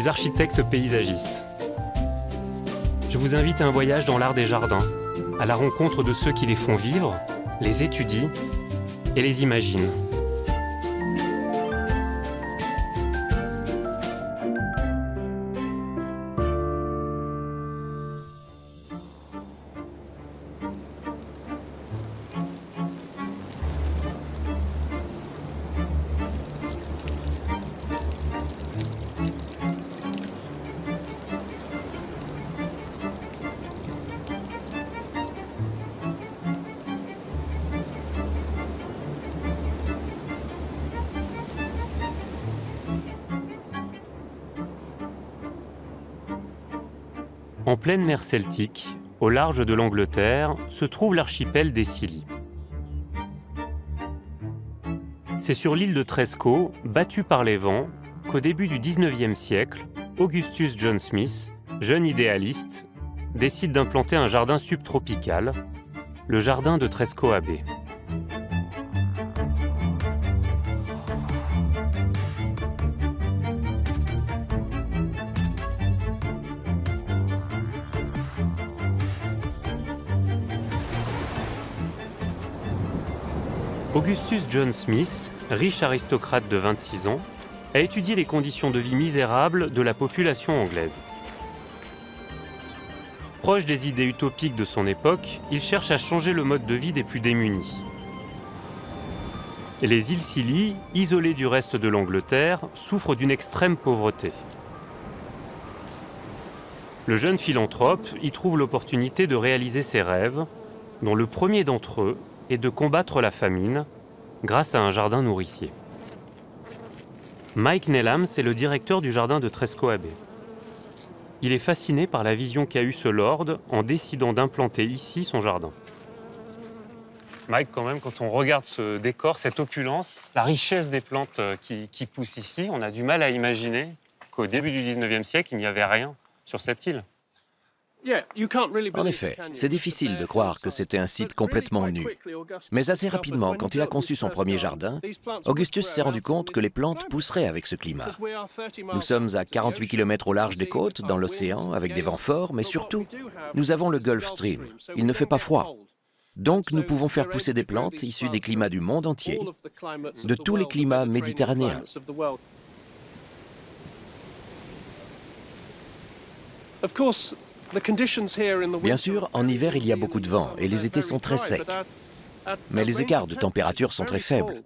suis architecte paysagiste. Je vous invite à un voyage dans l'art des jardins, à la rencontre de ceux qui les font vivre, les étudient et les imaginent. En pleine mer Celtique, au large de l'Angleterre, se trouve l'archipel des Scilly. C'est sur l'île de Tresco, battue par les vents, qu'au début du XIXe siècle, Augustus John Smith, jeune idéaliste, décide d'implanter un jardin subtropical, le jardin de Tresco Abbey. Augustus John Smith, riche aristocrate de 26 ans, a étudié les conditions de vie misérables de la population anglaise. Proche des idées utopiques de son époque, il cherche à changer le mode de vie des plus démunis. Et les îles Scilly, isolées du reste de l'Angleterre, souffrent d'une extrême pauvreté. Le jeune philanthrope y trouve l'opportunité de réaliser ses rêves, dont le premier d'entre eux est de combattre la famine grâce à un jardin nourricier. Mike Nelhams est le directeur du jardin de Tresco Abbey. Il est fasciné par la vision qu'a eue ce lord en décidant d'implanter ici son jardin. Mike, quand même, quand on regarde ce décor, cette opulence, la richesse des plantes qui poussent ici, on a du mal à imaginer qu'au début du 19e siècle, il n'y avait rien sur cette île. En effet, c'est difficile de croire que c'était un site complètement nu. Mais assez rapidement, quand il a conçu son premier jardin, Augustus s'est rendu compte que les plantes pousseraient avec ce climat. Nous sommes à 48 km au large des côtes, dans l'océan, avec des vents forts, mais surtout, nous avons le Gulf Stream. Il ne fait pas froid. Donc nous pouvons faire pousser des plantes issues des climats du monde entier, de tous les climats méditerranéens. Bien sûr, en hiver, il y a beaucoup de vent et les étés sont très secs. Mais les écarts de température sont très faibles,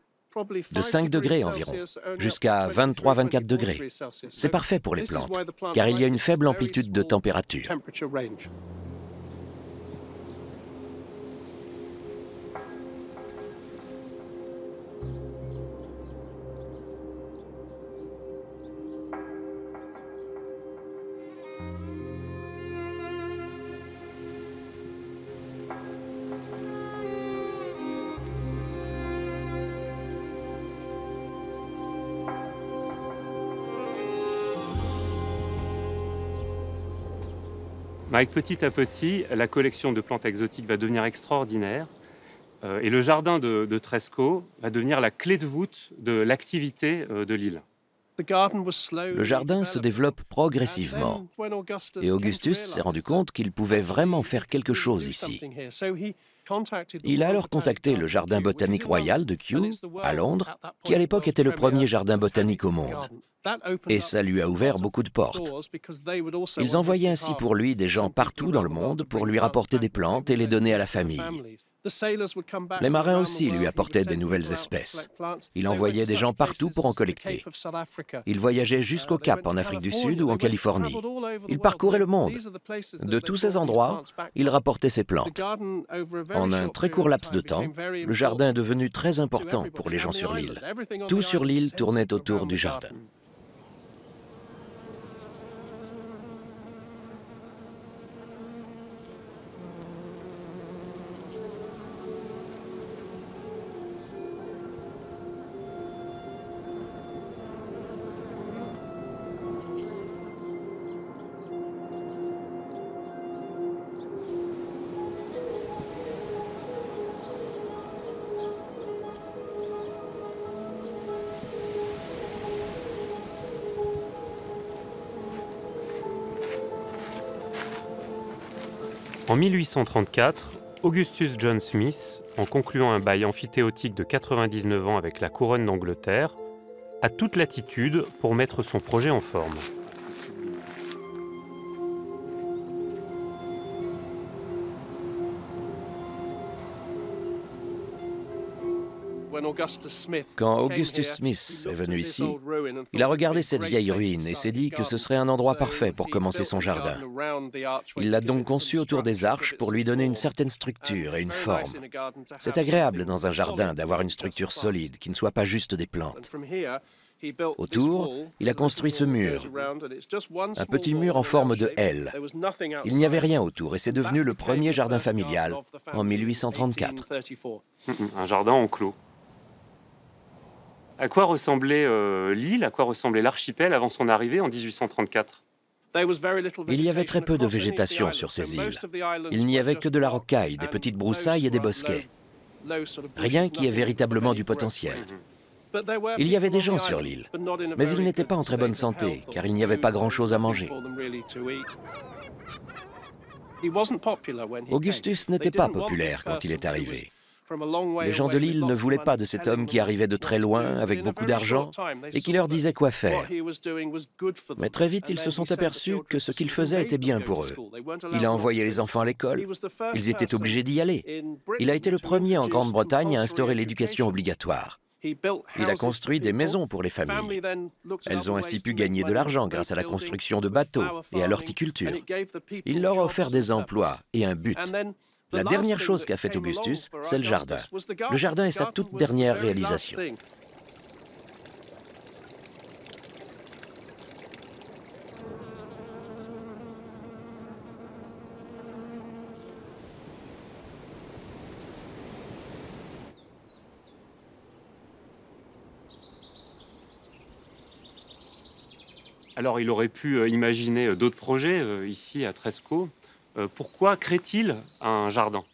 de 5 degrés environ, jusqu'à 23-24 degrés. C'est parfait pour les plantes, car il y a une faible amplitude de température. Mike, petit à petit, la collection de plantes exotiques va devenir extraordinaire et le jardin de Tresco va devenir la clé de voûte de l'activité de l'île. Le jardin se développe progressivement et Augustus s'est rendu compte qu'il pouvait vraiment faire quelque chose ici. Il a alors contacté le Jardin botanique royal de Kew, à Londres, qui à l'époque était le premier jardin botanique au monde. Et ça lui a ouvert beaucoup de portes. Ils envoyaient ainsi pour lui des gens partout dans le monde pour lui rapporter des plantes et les donner à la famille. Les marins aussi lui apportaient des nouvelles espèces. Il envoyait des gens partout pour en collecter. Il voyageait jusqu'au Cap en Afrique du Sud ou en Californie. Il parcourait le monde. De tous ces endroits, il rapportait ses plantes. En un très court laps de temps, le jardin est devenu très important pour les gens sur l'île. Tout sur l'île tournait autour du jardin. En 1834, Augustus John Smith, en concluant un bail amphithéotique de 99 ans avec la couronne d'Angleterre, a toute latitude pour mettre son projet en forme. Quand Augustus Smith est venu ici, il a regardé cette vieille ruine et s'est dit que ce serait un endroit parfait pour commencer son jardin. Il l'a donc conçu autour des arches pour lui donner une certaine structure et une forme. C'est agréable dans un jardin d'avoir une structure solide, qui ne soit pas juste des plantes. Autour, il a construit ce mur, un petit mur en forme de L. Il n'y avait rien autour et c'est devenu le premier jardin familial en 1834. Un jardin enclos. À quoi ressemblait l'île, à quoi ressemblait l'archipel avant son arrivée en 1834? Il y avait très peu de végétation sur ces îles. Il n'y avait que de la rocaille, des petites broussailles et des bosquets. Rien qui ait véritablement du potentiel. Il y avait des gens sur l'île, mais ils n'étaient pas en très bonne santé, car il n'y avait pas grand-chose à manger. Augustus n'était pas populaire quand il est arrivé. Les gens de l'île ne voulaient pas de cet homme qui arrivait de très loin, avec beaucoup d'argent, et qui leur disait quoi faire. Mais très vite, ils se sont aperçus que ce qu'il faisait était bien pour eux. Il a envoyé les enfants à l'école, ils étaient obligés d'y aller. Il a été le premier en Grande-Bretagne à instaurer l'éducation obligatoire. Il a construit des maisons pour les familles. Elles ont ainsi pu gagner de l'argent grâce à la construction de bateaux et à l'horticulture. Il leur a offert des emplois et un but. La dernière chose qu'a fait Augustus, c'est le jardin. Le jardin est sa toute dernière réalisation. Alors, il aurait pu imaginer d'autres projets ici à Tresco. Pourquoi crée-t-il un jardin?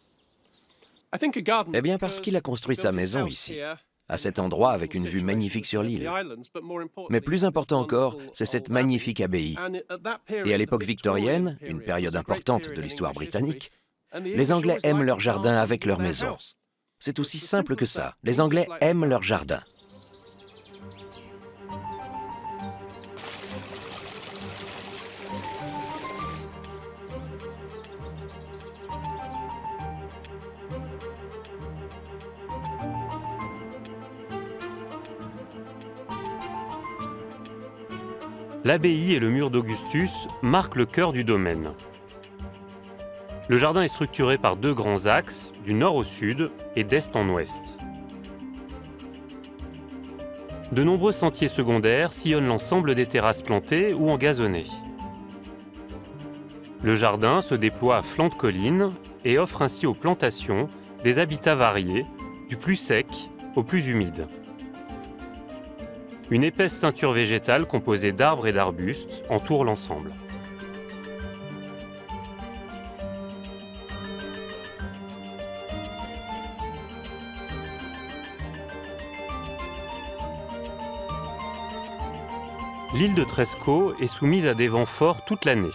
Eh bien parce qu'il a construit sa maison ici, à cet endroit avec une vue magnifique sur l'île. Mais plus important encore, c'est cette magnifique abbaye. Et à l'époque victorienne, une période importante de l'histoire britannique, les Anglais aiment leur jardin avec leur maison. C'est aussi simple que ça. Les Anglais aiment leur jardin. L'abbaye et le mur d'Augustus marquent le cœur du domaine. Le jardin est structuré par deux grands axes, du nord au sud et d'est en ouest. De nombreux sentiers secondaires sillonnent l'ensemble des terrasses plantées ou engazonnées. Le jardin se déploie à flanc de colline et offre ainsi aux plantations des habitats variés, du plus sec au plus humide. Une épaisse ceinture végétale composée d'arbres et d'arbustes entoure l'ensemble. L'île de Tresco est soumise à des vents forts toute l'année.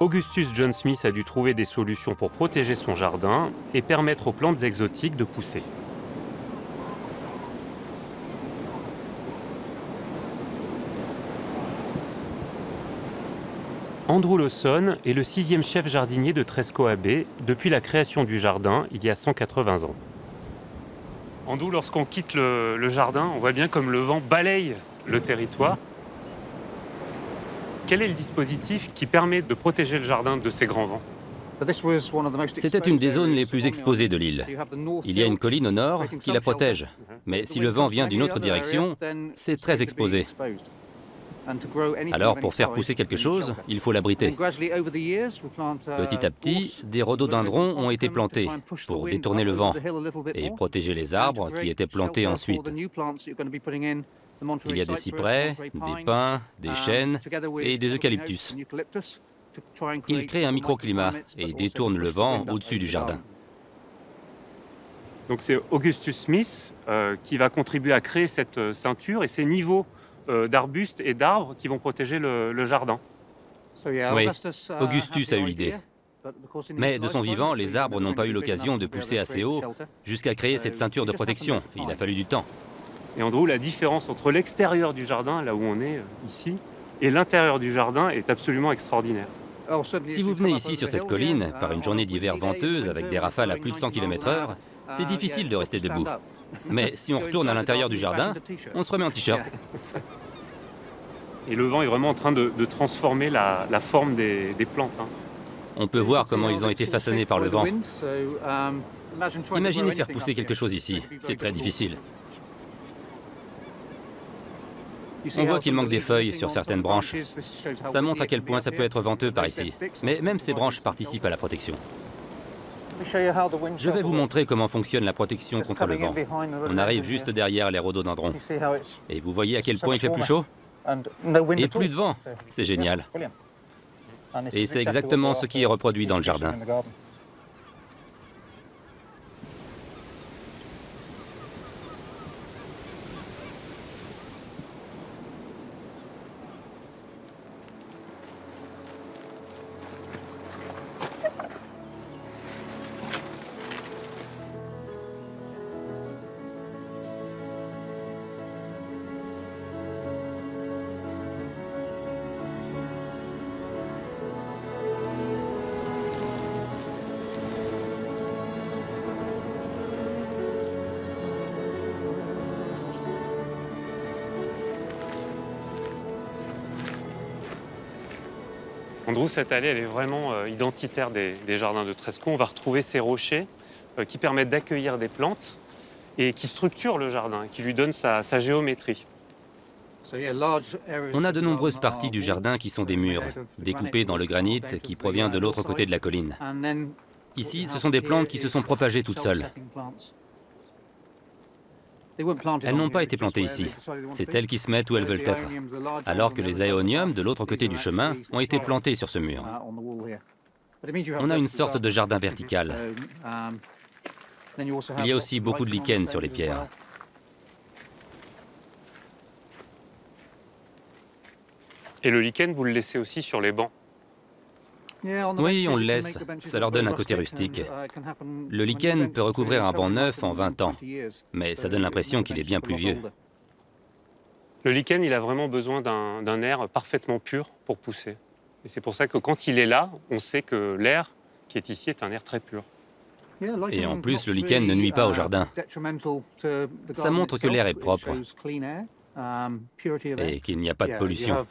Augustus John Smith a dû trouver des solutions pour protéger son jardin et permettre aux plantes exotiques de pousser. Andrew Lawson est le 6e chef jardinier de Tresco Abbey depuis la création du jardin il y a 180 ans. Andrew, lorsqu'on quitte le jardin, on voit bien comme le vent balaye le territoire. Quel est le dispositif qui permet de protéger le jardin de ces grands vents? C'était une des zones les plus exposées de l'île. Il y a une colline au nord qui la protège, mais si le vent vient d'une autre direction, c'est très exposé. Alors, pour faire pousser quelque chose, il faut l'abriter. Petit à petit, des rhododendrons ont été plantés pour détourner le vent et protéger les arbres qui étaient plantés ensuite. Il y a des cyprès, des pins, des chênes et des eucalyptus. Ils créent un microclimat et détournent le vent au-dessus du jardin. Donc c'est Augustus Smith qui va contribuer à créer cette ceinture et ces niveaux d'arbustes et d'arbres qui vont protéger le jardin. Oui, Augustus a eu l'idée. Mais de son vivant, les arbres n'ont pas eu l'occasion de pousser assez haut jusqu'à créer cette ceinture de protection. Il a fallu du temps. Et Andrew, la différence entre l'extérieur du jardin, là où on est ici, et l'intérieur du jardin est absolument extraordinaire. Si vous venez ici sur cette colline, par une journée d'hiver venteuse avec des rafales à plus de 100 km/h, c'est difficile de rester debout. Mais si on retourne à l'intérieur du jardin, on se remet en t-shirt. Et le vent est vraiment en train de transformer la forme des plantes. Hein. On peut voir comment ils ont été façonnés par le vent. Imaginez faire pousser quelque chose ici, c'est très difficile. On voit qu'il manque des feuilles sur certaines branches. Ça montre à quel point ça peut être venteux par ici. Mais même ces branches participent à la protection. Je vais vous montrer comment fonctionne la protection contre le vent. On arrive juste derrière les rhododendrons. Et vous voyez à quel point il fait plus chaud? Et plus de vent. C'est génial. Et c'est exactement ce qui est reproduit dans le jardin. Andrew, cette allée, elle est vraiment identitaire des jardins de Tresco. On va retrouver ces rochers qui permettent d'accueillir des plantes et qui structurent le jardin, qui lui donnent sa géométrie. On a de nombreuses parties du jardin qui sont des murs, découpés dans le granit qui provient de l'autre côté de la colline. Ici, ce sont des plantes qui se sont propagées toutes seules. Elles n'ont pas été plantées ici. C'est elles qui se mettent où elles veulent être. Alors que les aéoniums, de l'autre côté du chemin, ont été plantés sur ce mur. On a une sorte de jardin vertical. Il y a aussi beaucoup de lichens sur les pierres. Et le lichen, vous le laissez aussi sur les bancs? Oui, on le laisse. Ça leur donne un côté rustique. Le lichen peut recouvrir un banc neuf en 20 ans, mais ça donne l'impression qu'il est bien plus vieux. Le lichen, il a vraiment besoin d'un air parfaitement pur pour pousser. Et c'est pour ça que quand il est là, on sait que l'air qui est ici est un air très pur. Et en plus, le lichen ne nuit pas au jardin. Ça montre que l'air est propre et qu'il n'y a pas de pollution.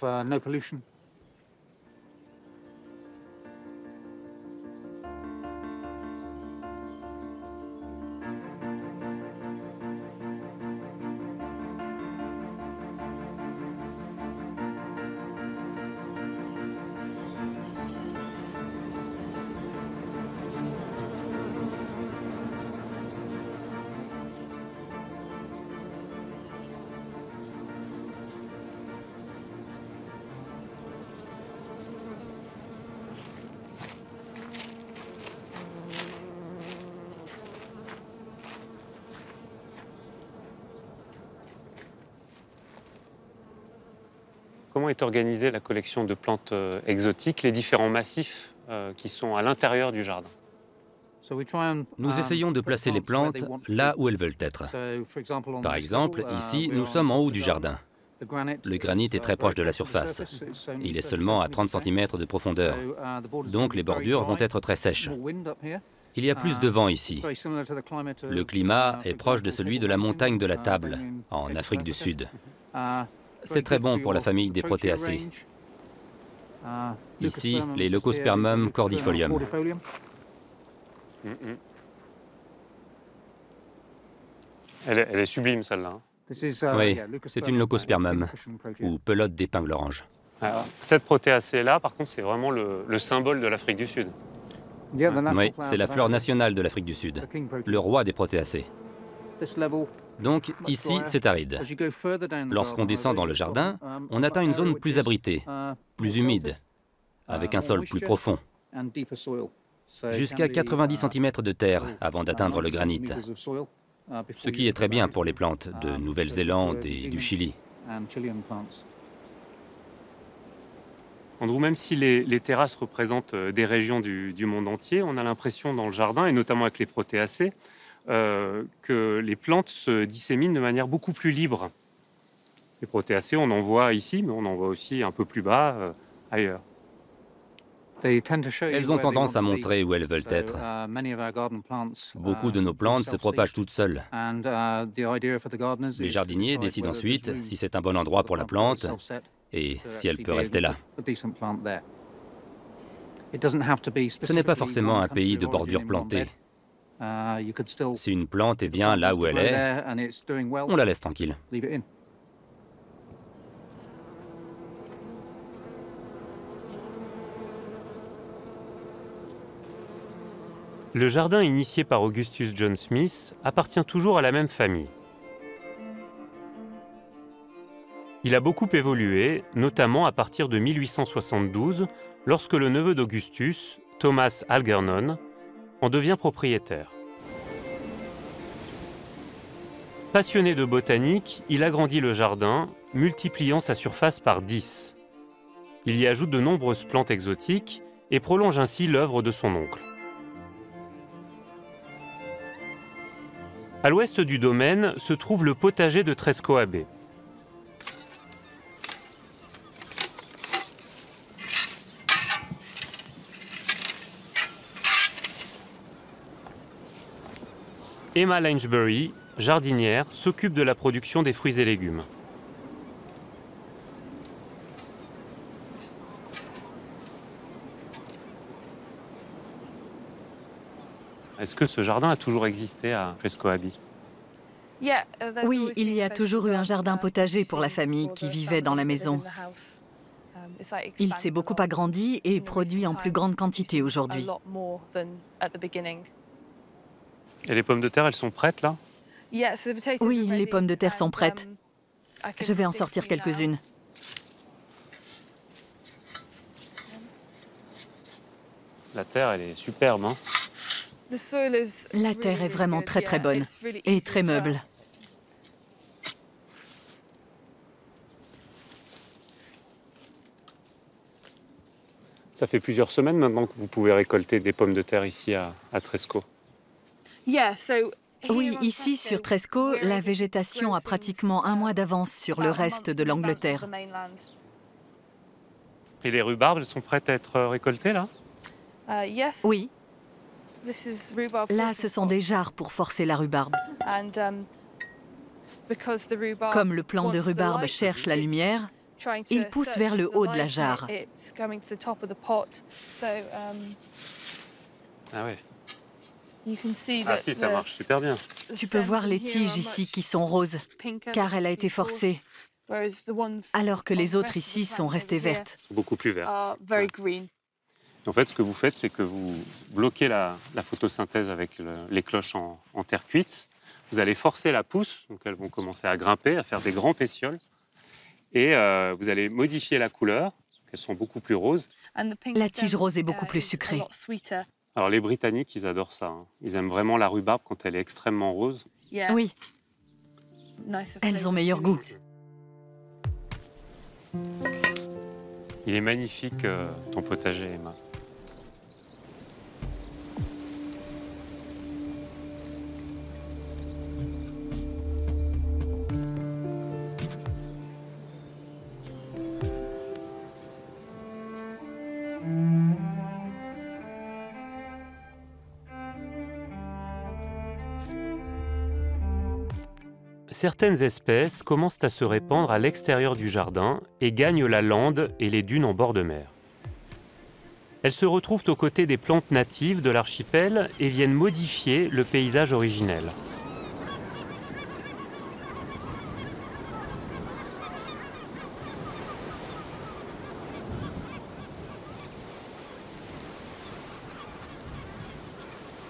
Comment est organisée la collection de plantes exotiques, les différents massifs qui sont à l'intérieur du jardin? Nous essayons de placer les plantes là où elles veulent être. Par exemple, ici, nous sommes en haut du jardin. Le granit est très proche de la surface. Il est seulement à 30 cm de profondeur. Donc les bordures vont être très sèches. Il y a plus de vent ici. Le climat est proche de celui de la montagne de la Table, en Afrique du Sud. C'est très bon pour la famille des Proteaceae. Ici, les Leucospermum cordifolium. Elle est sublime, celle-là. Oui, c'est une Leucospermum, ou pelote d'épingle orange. Alors, cette Proteaceae-là, par contre, c'est vraiment le symbole de l'Afrique du Sud. Oui, c'est la fleur nationale de l'Afrique du Sud, le roi des Proteaceae. Donc ici, c'est aride. Lorsqu'on descend dans le jardin, on atteint une zone plus abritée, plus humide, avec un sol plus profond. Jusqu'à 90 cm de terre avant d'atteindre le granit. Ce qui est très bien pour les plantes de Nouvelle-Zélande et du Chili. Andrew, même si les terrasses représentent des régions du monde entier, on a l'impression dans le jardin, et notamment avec les protéacées, que les plantes se disséminent de manière beaucoup plus libre. Les protéacées, on en voit ici, mais on en voit aussi un peu plus bas, ailleurs. Elles ont tendance à montrer où elles veulent être. Beaucoup de nos plantes se propagent toutes seules. Les jardiniers décident ensuite si c'est un bon endroit pour la plante et si elle peut rester là. Ce n'est pas forcément un pays de bordure plantée. Si une plante est bien là où elle est, on la laisse tranquille. Le jardin initié par Augustus John Smith appartient toujours à la même famille. Il a beaucoup évolué, notamment à partir de 1872, lorsque le neveu d'Augustus, Thomas Algernon, en devient propriétaire. Passionné de botanique, il agrandit le jardin, multipliant sa surface par 10. Il y ajoute de nombreuses plantes exotiques et prolonge ainsi l'œuvre de son oncle. À l'ouest du domaine se trouve le potager de Tresco Abbey. Emma Langebury, jardinière, s'occupe de la production des fruits et légumes. Est-ce que ce jardin a toujours existé à Tresco Abbey? Oui, il y a toujours eu un jardin potager pour la famille qui vivait dans la maison. Il s'est beaucoup agrandi et produit en plus grande quantité aujourd'hui. Et les pommes de terre, elles sont prêtes là? Oui, les pommes de terre sont prêtes. Je vais en sortir quelques-unes. La terre, elle est superbe, hein? La terre est vraiment très très bonne et très meuble. Ça fait plusieurs semaines maintenant que vous pouvez récolter des pommes de terre ici à Tresco. Oui, ici sur Tresco, la végétation a pratiquement un mois d'avance sur le reste de l'Angleterre. Et les rhubarbes, elles sont prêtes à être récoltées là? Oui. Là, ce sont des jarres pour forcer la rhubarbe. Comme le plant de rhubarbe cherche la lumière, il pousse vers le haut de la jarre. Ah ouais. Ah si, ça marche super bien. Tu peux voir les tiges ici qui sont roses, car elle a été forcée, alors que les autres ici sont restées vertes. Elles sont beaucoup plus vertes. Ouais. En fait, ce que vous faites, c'est que vous bloquez la photosynthèse avec les cloches en terre cuite. Vous allez forcer la pousse, donc elles vont commencer à grimper, à faire des grands pétioles. Et vous allez modifier la couleur, qu'elles sont beaucoup plus roses. La tige rose est beaucoup plus sucrée. Alors les Britanniques, ils adorent ça. Hein. Ils aiment vraiment la rhubarbe quand elle est extrêmement rose. Oui. Elles ont meilleur goût. Il est magnifique, ton potager, Emma. Certaines espèces commencent à se répandre à l'extérieur du jardin et gagnent la lande et les dunes en bord de mer. Elles se retrouvent aux côtés des plantes natives de l'archipel et viennent modifier le paysage originel.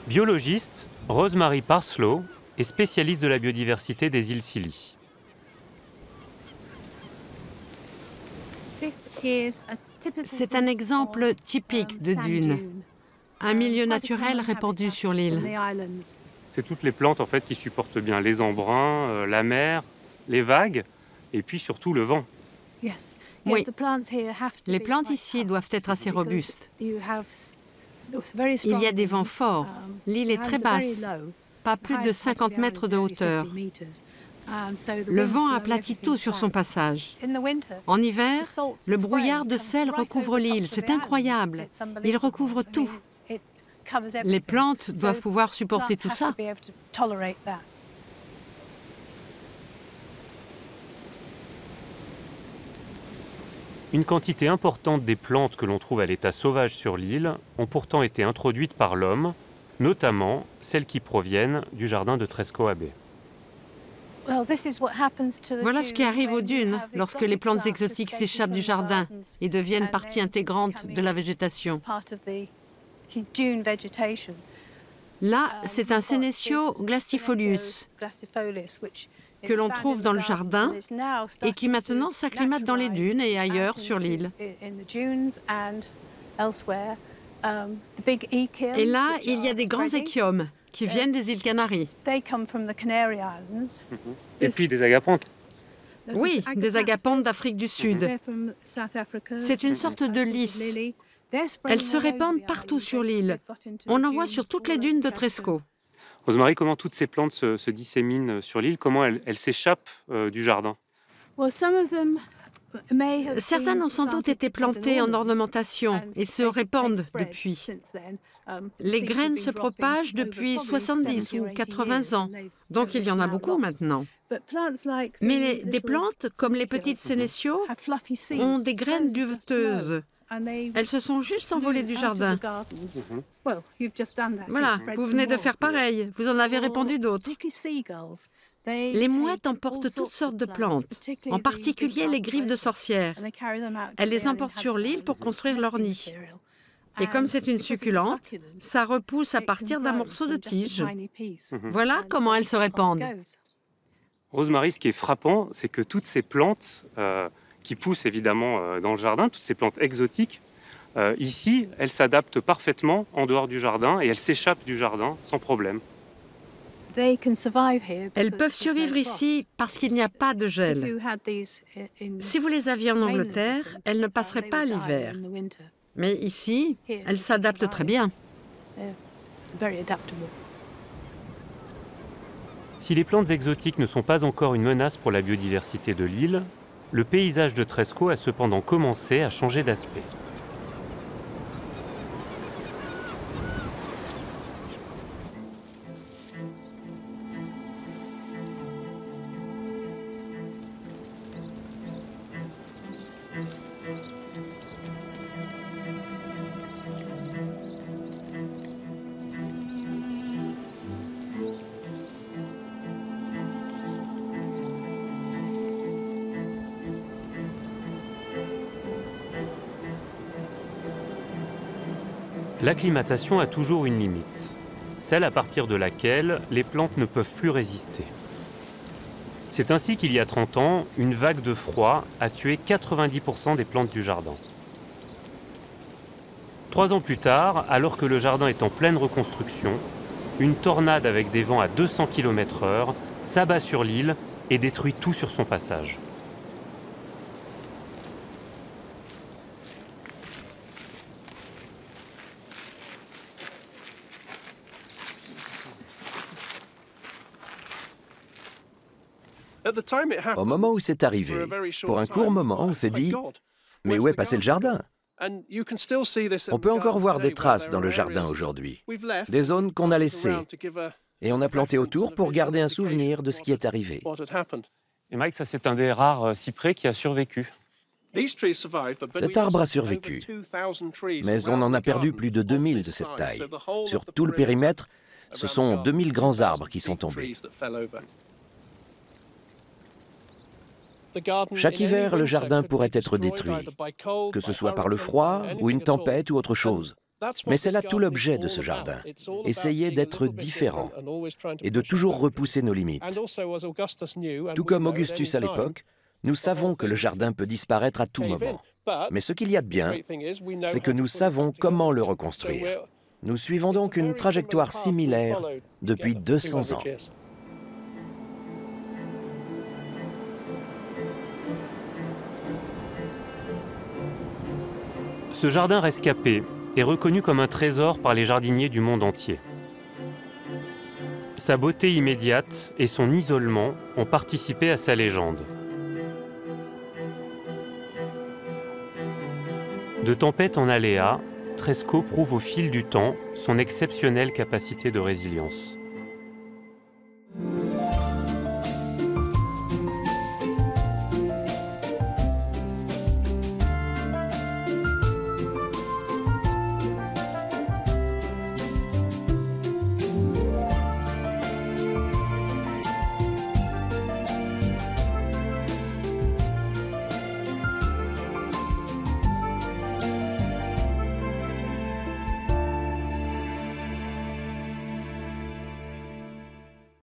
Biologiste, Rosemary Parslow est spécialiste de la biodiversité des îles Scilly. C'est un exemple typique de dune, un milieu naturel répandu sur l'île. C'est toutes les plantes en fait qui supportent bien les embruns, la mer, les vagues et puis surtout le vent. Oui. Les plantes ici doivent être assez robustes. Il y a des vents forts. L'île est très basse, pas plus de 50 mètres de hauteur. Le vent aplatit tout sur son passage. En hiver, le brouillard de sel recouvre l'île. C'est incroyable. Il recouvre tout. Les plantes doivent pouvoir supporter tout ça. Une quantité importante des plantes que l'on trouve à l'état sauvage sur l'île ont pourtant été introduites par l'homme, notamment celles qui proviennent du jardin de Trescoe Bay. Voilà ce qui arrive aux dunes lorsque les plantes exotiques s'échappent du jardin et deviennent partie intégrante de la végétation. Là, c'est un Senecio glastifolius que l'on trouve dans le jardin et qui maintenant s'acclimate dans les dunes et ailleurs sur l'île. Et là, il y a des grands échiums qui viennent des îles Canaries. Et puis des agapantes. Oui, des agapantes d'Afrique du Sud. C'est une sorte de lys. Elles se répandent partout sur l'île. On en voit sur toutes les dunes de Trescoe. Rosemary, comment toutes ces plantes se disséminent sur l'île? Comment elles s'échappent du jardin? Certaines ont sans doute été plantées en ornementation et se répandent depuis. Les graines se propagent depuis 70 ou 80 ans, donc il y en a beaucoup maintenant. Mais des plantes, comme les petites Senecio, ont des graines duveteuses. Elles se sont juste envolées du jardin. Voilà, vous venez de faire pareil. Vous en avez répandu d'autres. Les mouettes emportent toutes sortes de plantes, en particulier les griffes de sorcières. Elles les emportent sur l'île pour construire leur nid. Et comme c'est une succulente, ça repousse à partir d'un morceau de tige. Voilà comment elles se répandent. Rosemary, ce qui est frappant, c'est que toutes ces plantes qui poussent évidemment dans le jardin, toutes ces plantes exotiques, ici, elles s'adaptent parfaitement en dehors du jardin et elles s'échappent du jardin sans problème. Elles peuvent survivre ici parce qu'il n'y a pas de gel. Si vous les aviez en Angleterre, elles ne passeraient pas l'hiver. Mais ici, elles s'adaptent très bien. Si les plantes exotiques ne sont pas encore une menace pour la biodiversité de l'île, le paysage de Trescoe a cependant commencé à changer d'aspect. L'acclimatation a toujours une limite, celle à partir de laquelle les plantes ne peuvent plus résister. C'est ainsi qu'il y a 30 ans, une vague de froid a tué 90% des plantes du jardin. 3 ans plus tard, alors que le jardin est en pleine reconstruction, une tornade avec des vents à 200 km/h s'abat sur l'île et détruit tout sur son passage. Au moment où c'est arrivé, pour un court moment, on s'est dit « Mais où est passé le jardin ?» On peut encore voir des traces dans le jardin aujourd'hui, des zones qu'on a laissées, et on a planté autour pour garder un souvenir de ce qui est arrivé. Et Mike, ça c'est un des rares cyprès qui a survécu. Cet arbre a survécu, mais on en a perdu plus de 2000 de cette taille. Sur tout le périmètre, ce sont 2000 grands arbres qui sont tombés. Chaque hiver, le jardin pourrait être détruit, que ce soit par le froid ou une tempête ou autre chose. Mais c'est là tout l'objet de ce jardin, essayer d'être différent et de toujours repousser nos limites. Tout comme Augustus à l'époque, nous savons que le jardin peut disparaître à tout moment. Mais ce qu'il y a de bien, c'est que nous savons comment le reconstruire. Nous suivons donc une trajectoire similaire depuis 200 ans. Ce jardin rescapé est reconnu comme un trésor par les jardiniers du monde entier. Sa beauté immédiate et son isolement ont participé à sa légende. De tempête en aléa, Tresco prouve au fil du temps son exceptionnelle capacité de résilience.